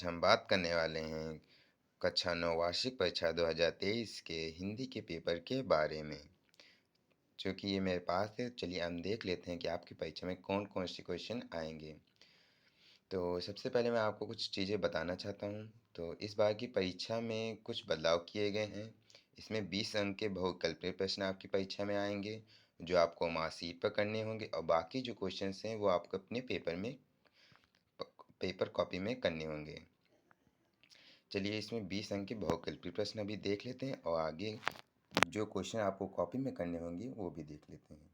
आज हम बात करने वाले हैं कक्षा 9 वार्षिक परीक्षा 2023 के हिंदी के पेपर के बारे में। चूँकि ये मेरे पास है, चलिए हम देख लेते हैं कि आपकी परीक्षा में कौन-कौन से क्वेश्चन आएँगे। तो सबसे पहले मैं आपको कुछ चीज़ें बताना चाहता हूँ। तो इस बार की परीक्षा में कुछ बदलाव किए गए हैं। इसमें 20 अंक के बहुविकल्पीय प्रश्न आपकी परीक्षा में आएँगे, जो आपको मार्कशीट पर करने होंगे और बाकी जो क्वेश्चन्स हैं, वो आपको अपने पेपर कॉपी में करने होंगे। चलिए इसमें 20 अंक के बहुविकल्पीय प्रश्न अभी देख लेते हैं और आगे जो क्वेश्चन आपको कॉपी में करने होंगे वो भी देख लेते हैं।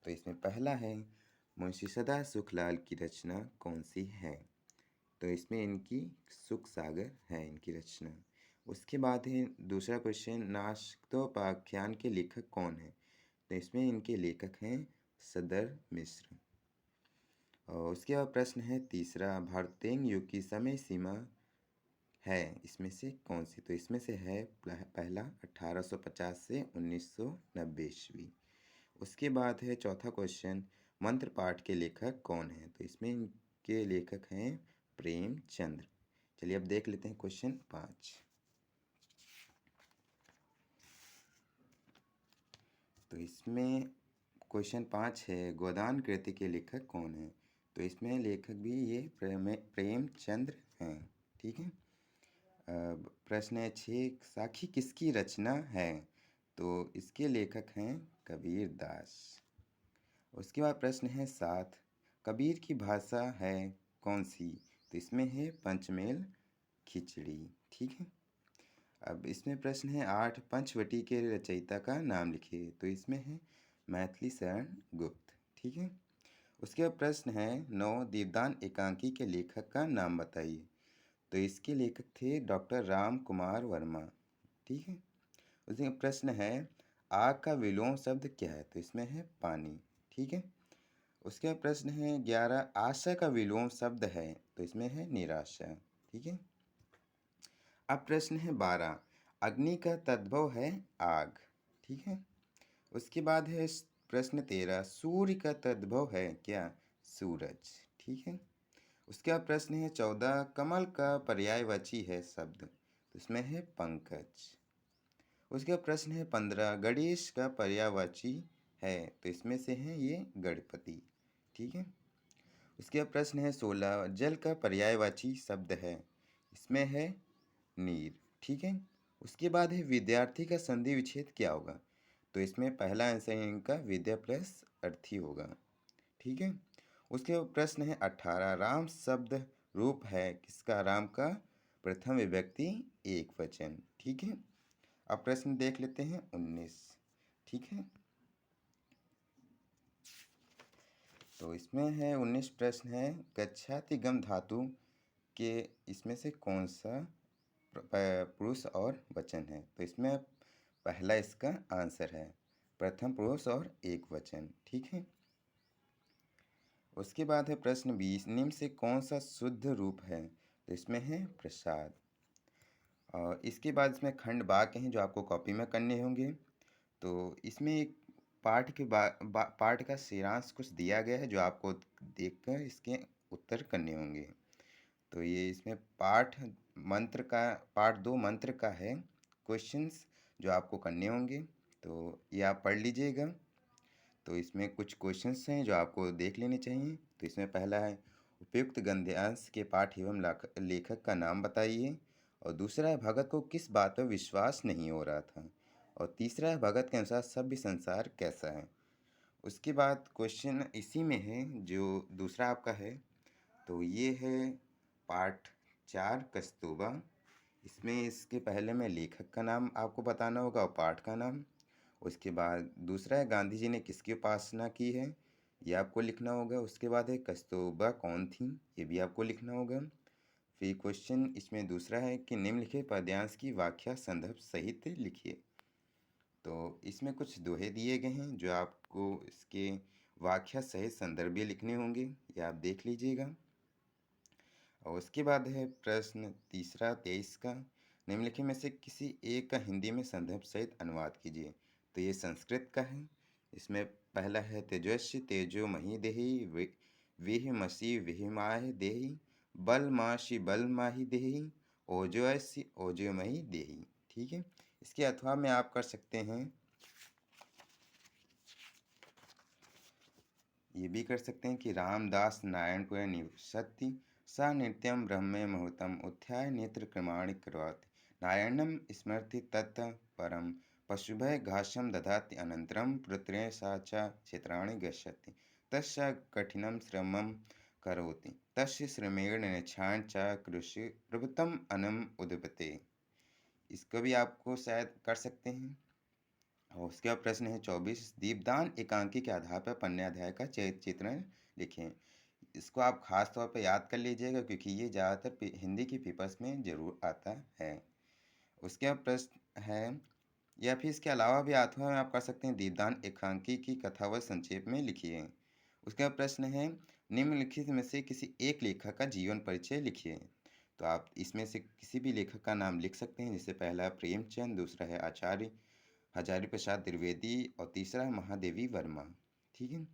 तो इसमें पहला है, मुंशी सदा सुखलाल की रचना कौन सी है? तो इसमें इनकी सुख सागर है इनकी रचना। उसके बाद है दूसरा क्वेश्चन, नासिकोपाख्यान के लेखक कौन है? तो इसमें इनके लेखक हैं सदर मिश्र। और उसके बाद प्रश्न है तीसरा, भारतेंदु युग की समय सीमा है इसमें से कौन सी? तो इसमें से है पहला 1850 से 1990 ईस्वी। उसके बाद है चौथा क्वेश्चन, मंत्र पाठ के लेखक कौन है? तो इसमें इनके लेखक हैं प्रेमचंद्र। चलिए अब देख लेते हैं क्वेश्चन 5। तो इसमें क्वेश्चन 5 है, गोदान कृति के लेखक कौन है? तो इसमें लेखक भी ये प्रेमचंद्र हैं। ठीक है। प्रश्न है 6, साखी किसकी रचना है? तो इसके लेखक हैं कबीर दास। उसके बाद प्रश्न है 7, कबीर की भाषा है कौन सी? तो इसमें है पंचमेल खिचड़ी। ठीक है। अब इसमें प्रश्न है 8, पंचवटी के रचयिता का नाम लिखिए। तो इसमें है मैथिली शरण गुप्त। ठीक है। उसके बाद प्रश्न है 9, दीपदान एकांकी के लेखक का नाम बताइए। तो इसके लेखक थे डॉक्टर राम कुमार वर्मा। ठीक है। उसके प्रश्न है, आग का विलोम शब्द क्या है? तो इसमें है पानी। ठीक है। उसके बाद प्रश्न है 11, आशा का विलोम शब्द है? तो इसमें है निराशा। ठीक है। अब प्रश्न है 12, अग्नि का तद्भव है आग। ठीक है। उसके बाद है प्रश्न 13, सूर्य का तद्भव है क्या? सूरज। ठीक है। उसके बाद प्रश्न है 14, कमल का पर्यायवाची है शब्द? तो इसमें है पंकज। उसके बाद प्रश्न है 15, गणेश का पर्यायवाची है? तो इसमें से है ये गणपति। ठीक है। उसके बाद प्रश्न है 16, जल का पर्यायवाची शब्द है? इसमें है नीर। ठीक है। उसके बाद है विद्यार्थी का संधि विच्छेद क्या होगा? तो इसमें पहला आंसर है इनका विद्या प्लस अर्थी होगा। ठीक है। उसके बाद प्रश्न है 18, राम शब्द रूप है किसका? राम का प्रथम विभक्ति एक वचन। ठीक है। अब प्रश्न देख लेते हैं 19। ठीक है। तो इसमें है 19 प्रश्न है, गच्छातिगम धातु के इसमें से कौन सा पुरुष और वचन है? तो इसमें पहला इसका आंसर है प्रथम पुरुष और एक वचन। ठीक है। उसके बाद है प्रश्न 20, निम्न से कौन सा शुद्ध रूप है? तो इसमें है प्रसाद। और इसके बाद इसमें खंड वाक्य हैं जो आपको कॉपी में करने होंगे। तो इसमें एक पाठ का सारांश कुछ दिया गया है जो आपको देखकर इसके उत्तर करने होंगे। तो ये इसमें पार्ट 2 मंत्र का है क्वेश्चंस जो आपको करने होंगे। तो ये आप पढ़ लीजिएगा। तो इसमें कुछ क्वेश्चंस हैं जो आपको देख लेने चाहिए। तो इसमें पहला है, उपयुक्त गद्यांश के पाठ एवं लेखक का नाम बताइए। और दूसरा है, भगत को किस बात पर विश्वास नहीं हो रहा था। और तीसरा है, भगत के अनुसार सभ्य संसार कैसा है। उसके बाद क्वेश्चन इसी में है जो दूसरा आपका है। तो ये है पार्ट 4 कस्तूबा। इसमें इसके पहले में लेखक का नाम आपको बताना होगा और पाठ का नाम। उसके बाद दूसरा है, गांधी जी ने किसकी उपासना की है? ये आपको लिखना होगा। उसके बाद है, कस्तूरबा कौन थी? ये भी आपको लिखना होगा। फिर क्वेश्चन इसमें दूसरा है कि निम्नलिखित पद्यांश की व्याख्या संदर्भ सहित लिखिए। तो इसमें कुछ दोहे दिए गए हैं जो आपको इसके व्याख्या सहित संदर्भ भी लिखने होंगे, ये आप देख लीजिएगा। और उसके बाद है प्रश्न तीसरा 23 का, निम्नलिखित में से किसी एक का हिंदी में संदर्भ सहित अनुवाद कीजिए। तो ये संस्कृत का है। इसमें पहला है, तेजस्वी तेजो मही देहि विह मसी विहिमाय देहि बलमाशी बलमाही देही, ओजोयसी ओजोमयी देही। ठीक है, इसके अथवा में आप कर सकते हैं, ये भी कर सकते हैं कि रामदास नारायणपुर निवसति स नित्यं ब्रह्मे मुहूर्तम उत्थाय नेत्र क्रमाणि करोति नारायणं स्मरति तत् परम पशुभय घासं ददाति अनन्तरं पुत्रेण सा च क्षेत्राणि गच्छति तस्य कठिनं श्रमं करोति तस्य श्रमेण निच्छान च कृषि प्रभुतम अनम उदपते। इसको भी आपको शायद कर सकते हैं। और उसके बाद प्रश्न है 24, दीपदान एकांकी के आधार पर पन्याध्याय का चित्रण लिखें। इसको आप खास तौर पर याद कर लीजिएगा क्योंकि ये ज़्यादातर हिंदी की पेपर्स में जरूर आता है। उसके बाद प्रश्न है, या फिर इसके अलावा भी अथवा में आप कर सकते हैं, दीपदान एकांकी की कथा व संक्षेप में लिखिए। उसके बाद प्रश्न है, निम्नलिखित में से किसी एक लेखक का जीवन परिचय लिखिए। तो आप इसमें से किसी भी लेखक का नाम लिख सकते हैं, जैसे पहला प्रेमचंद, दूसरा है आचार्य हजारी प्रसाद द्विवेदी और तीसरा है महादेवी वर्मा। ठीक है,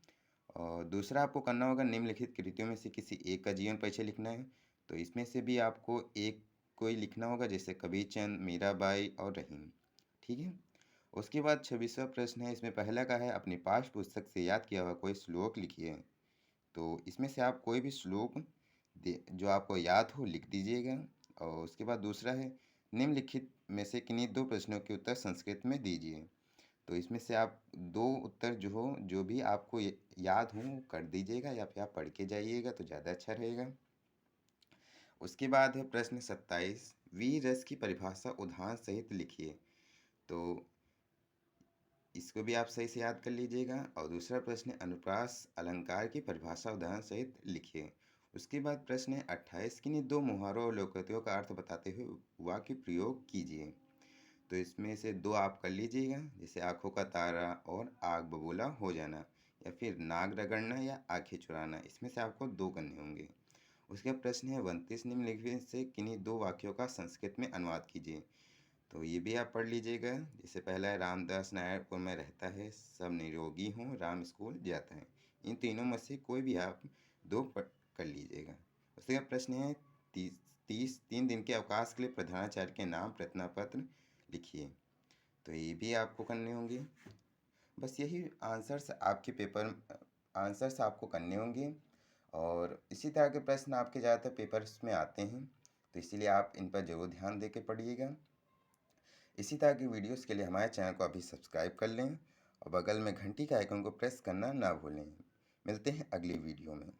और दूसरा आपको करना होगा, निम्नलिखित कृतियों में से किसी एक का जीवन परिचय लिखना है। तो इसमें से भी आपको एक कोई लिखना होगा, जैसे कबीरचंद, मीराबाई और रहीम। ठीक है, उसके बाद 26वां प्रश्न है, इसमें पहला का है, अपनी पाठ्य पुस्तक से याद किया हुआ कोई श्लोक लिखिए। तो इसमें से आप कोई भी श्लोक जो आपको याद हो लिख दीजिएगा। और उसके बाद दूसरा है, निम्नलिखित में से किन्हीं दो प्रश्नों के उत्तर संस्कृत में दीजिए। तो इसमें से आप दो उत्तर जो भी आपको याद हो कर दीजिएगा, या फिर आप पढ़ के जाइएगा तो ज़्यादा अच्छा रहेगा। उसके बाद है प्रश्न 27, वीर रस की परिभाषा उदाहरण सहित लिखिए। तो इसको भी आप सही से याद कर लीजिएगा। और दूसरा प्रश्न है, अनुप्रास अलंकार की परिभाषा उदाहरण सहित लिखिए। उसके बाद प्रश्न है 28, किन्हीं दो मुहावरों और लोकोक्तियों का अर्थ बताते हुए वाक्य प्रयोग कीजिए। तो इसमें से दो आप कर लीजिएगा, जैसे आंखों का तारा और आग बबूला हो जाना, या फिर नाक रगड़ना या आंखें चुराना। इसमें से आपको दो करने होंगे। उसके बाद प्रश्न है 29, निम्नलिखित से किन्हीं दो वाक्यों का संस्कृत में अनुवाद कीजिए। तो ये भी आप पढ़ लीजिएगा, जैसे पहला है, रामदास नारायणपुर में रहता है, सब निरोगी हूँ, राम स्कूल जाता है। इन तीनों में से कोई भी आप दो कर लीजिएगा। उसके बाद प्रश्न है 3 दिन के अवकाश के लिए प्रधानाचार्य के नाम प्रार्थना पत्र लिखिए। तो ये भी आपको करने होंगे। बस यही आंसर्स आपके पेपर आंसर्स आपको करने होंगे। और इसी तरह के प्रश्न आपके ज़्यादातर पेपर्स में आते हैं, तो इसीलिए आप इन पर ज़रूर ध्यान दे के पढ़िएगा। इसी तरह की वीडियोस के लिए हमारे चैनल को अभी सब्सक्राइब कर लें और बगल में घंटी के आइकन को प्रेस करना ना भूलें। मिलते हैं अगली वीडियो में।